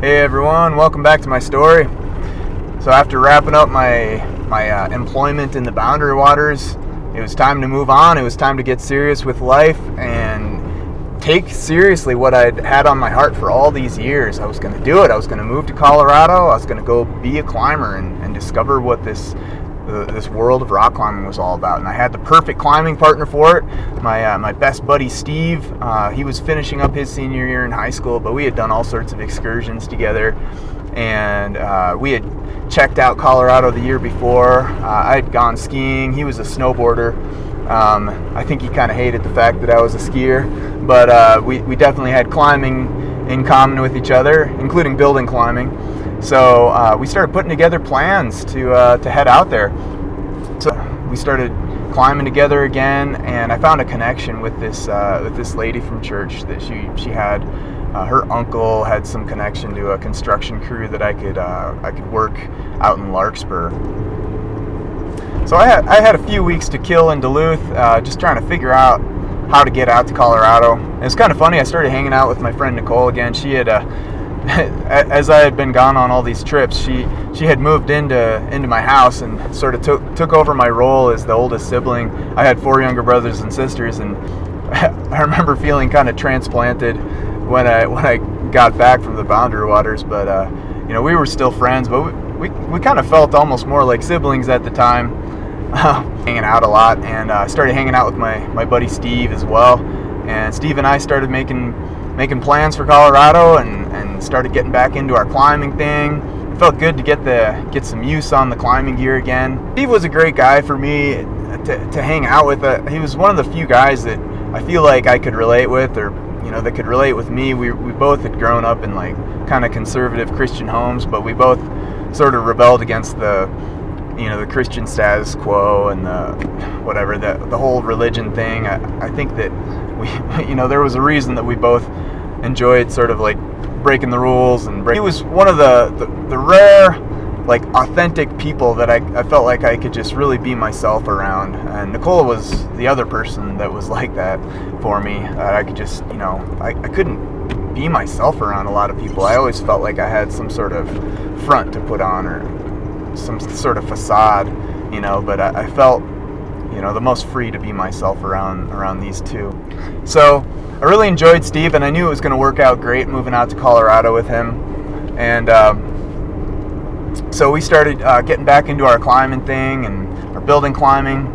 Hey everyone, welcome back to my story. So after wrapping up my employment in the Boundary Waters, it was time to move on. It was time to get serious with life and take seriously what I'd had on my heart for all these years. I was going to do it. I was going to move to Colorado. I was going to go be a climber and discover what this world of rock climbing was all about. And I had the perfect climbing partner for it. My best buddy Steve, he was finishing up his senior year in high school, but we had done all sorts of excursions together, and we had checked out Colorado the year before. I had gone skiing. He was a snowboarder. I think he kind of hated the fact that I was a skier, but we definitely had climbing in common with each other, including building climbing. So we started putting together plans to head out there. So we started climbing together again, and I found a connection with this lady from church that she had. Her uncle had some connection to a construction crew that I could work out in Larkspur. So I had a few weeks to kill in Duluth, just trying to figure out how to get out to Colorado. And it's kind of funny. I started hanging out with my friend Nicole again. She had as I had been gone on all these trips, she had moved into my house and sort of took over my role as the oldest sibling. I had 4 younger brothers and sisters, and I remember feeling kind of transplanted when I got back from the Boundary Waters. But we were still friends, but we kind of felt almost more like siblings at the time, hanging out a lot. And I started hanging out with my buddy Steve as well. And Steve and I started making plans for Colorado and started getting back into our climbing thing. It felt good to get some use on the climbing gear again. Steve was a great guy for me to hang out with. He was one of the few guys that I feel like I could relate with, or that could relate with me. We both had grown up in like kind of conservative Christian homes, but we both sort of rebelled against the Christian status quo and the whole religion thing. I think that there was a reason that we both enjoyed sort of like breaking the rules, and he was one of the rare, like, authentic people that I felt like I could just really be myself around. And Nicole was the other person that was like that for me. I could just, I couldn't be myself around a lot of people. I always felt like I had some sort of front to put on, or some sort of facade, but I felt, the most free to be myself around these two. So I really enjoyed Steve, and I knew it was going to work out great moving out to Colorado with him. And so we started getting back into our climbing thing and our building climbing.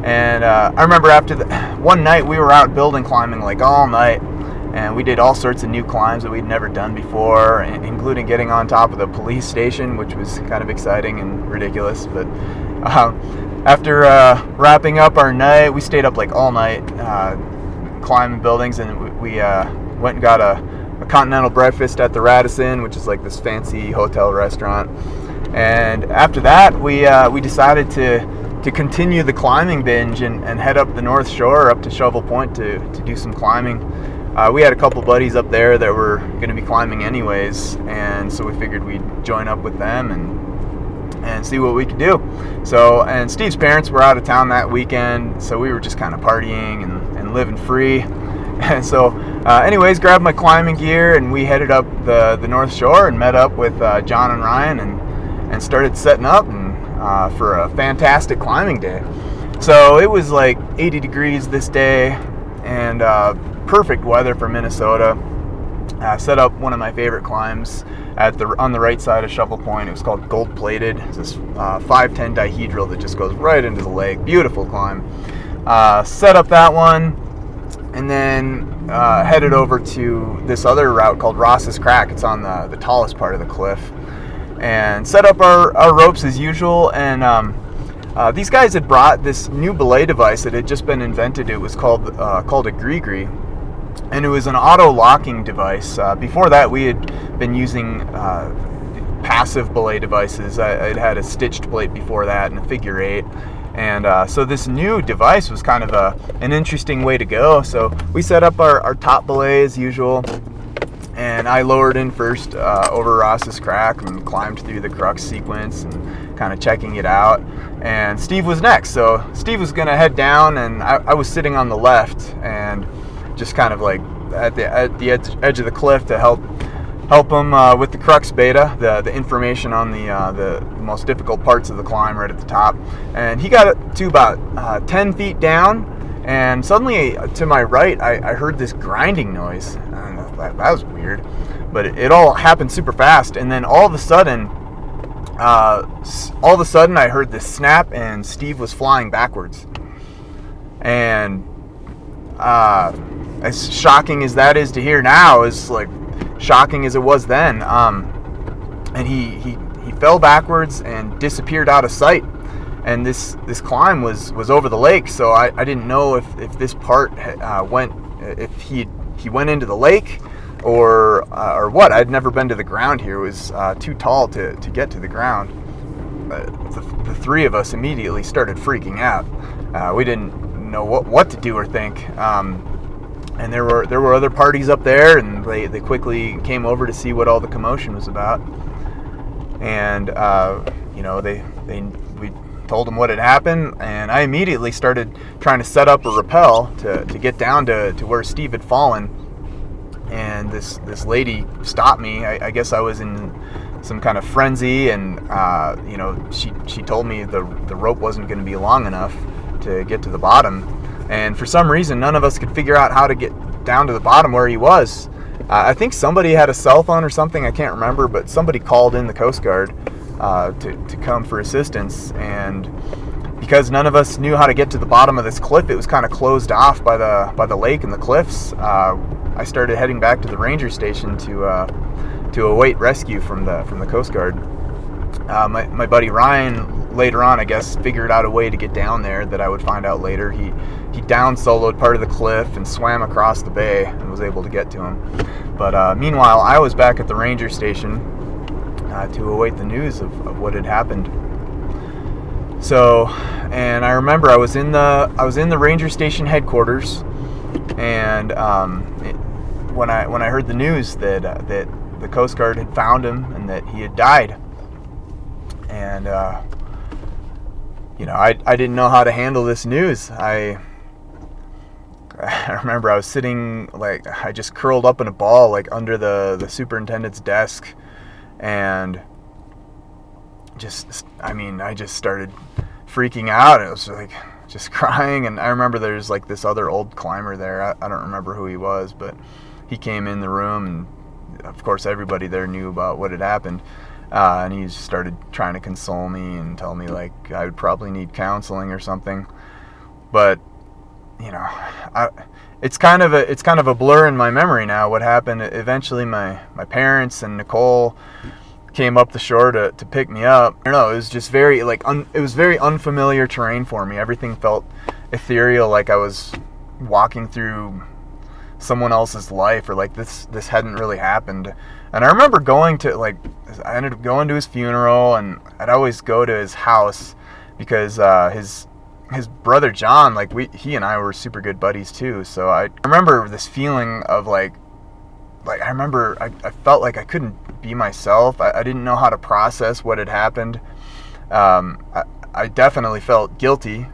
And I remember after one night we were out building climbing like all night, and we did all sorts of new climbs that we'd never done before, including getting on top of the police station, which was kind of exciting and ridiculous. But after wrapping up our night, we stayed up like all night climbing buildings, and we went and got a continental breakfast at the Radisson, which is like this fancy hotel restaurant. And after that, we decided to continue the climbing binge and head up the North Shore, up to Shovel Point to do some climbing. We had a couple buddies up there that were going to be climbing anyways, and so we figured we'd join up with them and see what we could do. So, and Steve's parents were out of town that weekend, so we were just kind of partying and living free. And so anyways, grabbed my climbing gear, and we headed up the North Shore and met up with John and Ryan and started setting up and for a fantastic climbing day. So it was like 80 degrees this day, and perfect weather for Minnesota. Set up one of my favorite climbs on the right side of Shovel Point. It was called Gold Plated. It's this 510 dihedral that just goes right into the lake. Beautiful climb. Set up that one, and then headed over to this other route called Ross's Crack. It's on the tallest part of the cliff, and set up our ropes as usual. And these guys had brought this new belay device that had just been invented. It was called a gree-gree, and it was an auto-locking device. Before that, we had been using passive belay devices. I'd had a stitched plate before that and a figure 8. And so this new device was kind of an interesting way to go. So we set up our top belay as usual, and I lowered in first over Ross's Crack and climbed through the crux sequence and kind of checking it out. And Steve was next. So Steve was going to head down, and I was sitting on the left and just kind of like at the edge of the cliff to help help him with the crux beta, the information on the most difficult parts of the climb right at the top. And he got it to about 10 feet down, and suddenly to my right, I heard this grinding noise. And that was weird, but it all happened super fast. And then all of a sudden I heard this snap, and Steve was flying backwards. And as shocking as that is to hear now, is like shocking as it was then. And he fell backwards and disappeared out of sight. And this climb was over the lake, so I didn't know if this part if he went into the lake or what. I'd never been to the ground here. It was too tall to get to the ground. The three of us immediately started freaking out. We didn't know what to do or think. And there were other parties up there, and they quickly came over to see what all the commotion was about. And we told them what had happened, and I immediately started trying to set up a rappel to get down to where Steve had fallen. And this lady stopped me. I guess I was in some kind of frenzy, and she told me the rope wasn't going to be long enough to get to the bottom. And for some reason, none of us could figure out how to get down to the bottom where he was. I think somebody had a cell phone or something, I can't remember, but somebody called in the Coast Guard to come for assistance. And because none of us knew how to get to the bottom of this cliff, it was kind of closed off by the lake and the cliffs. I started heading back to the ranger station to await rescue from the Coast Guard. My buddy Ryan later on, I guess, figured out a way to get down there that I would find out later. He down soloed part of the cliff and swam across the bay and was able to get to him. But meanwhile, I was back at the ranger station to await the news of what had happened. So, and I remember I was in the ranger station headquarters, and when I heard the news that the Coast Guard had found him and that he had died. And I didn't know how to handle this news. I remember I was sitting, like, I just curled up in a ball, like, under the superintendent's desk, and I just started freaking out. It was like just crying. And I remember there's like this other old climber there. I don't remember who he was, but he came in the room, and of course everybody there knew about what had happened. And he started trying to console me and tell me like I would probably need counseling or something. But it's kind of a blur in my memory now what happened. Eventually my parents and Nicole came up the shore to pick me up. I don't know, it was just very it was very unfamiliar terrain for me. Everything felt ethereal, like I was walking through someone else's life, or like this hadn't really happened. And I remember I ended up going to his funeral, and I'd always go to his house because his brother John, he and I were super good buddies too. So I remember this feeling of I felt like I couldn't be myself. I didn't know how to process what had happened. I definitely felt guilty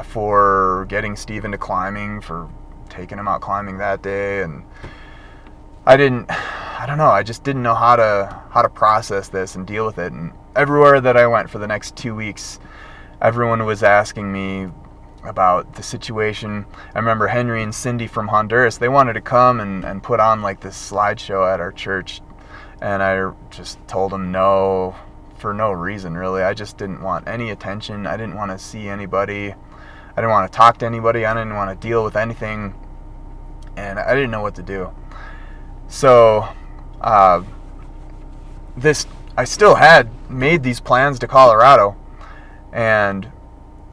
for getting Steve into climbing, for taking him out climbing that day, and I just didn't know how to process this and deal with it. And everywhere that I went for the next 2 weeks, everyone was asking me about the situation. I remember Henry and Cindy from Honduras, they wanted to come and put on like this slideshow at our church, and I just told them no, for no reason really. I just didn't want any attention. I didn't want to see anybody. I didn't want to talk to anybody. I didn't want to deal with anything, and I didn't know what to do. So I still had made these plans to Colorado, and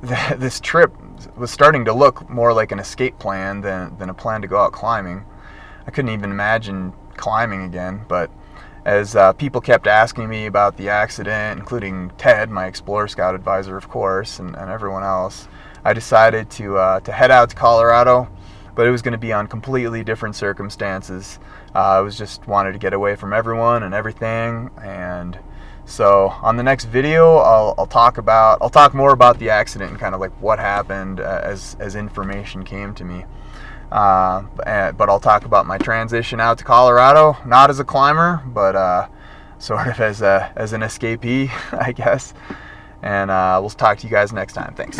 this trip was starting to look more like an escape plan than a plan to go out climbing. I couldn't even imagine climbing again, but as people kept asking me about the accident, including Ted, my Explorer Scout advisor, of course, and everyone else, I decided to head out to Colorado, but it was going to be on completely different circumstances. I was just wanted to get away from everyone and everything. And so on the next video, I'll talk more about the accident and kind of like what happened as information came to me. But I'll talk about my transition out to Colorado, not as a climber, but sort of as an escapee, I guess. And we'll talk to you guys next time. Thanks.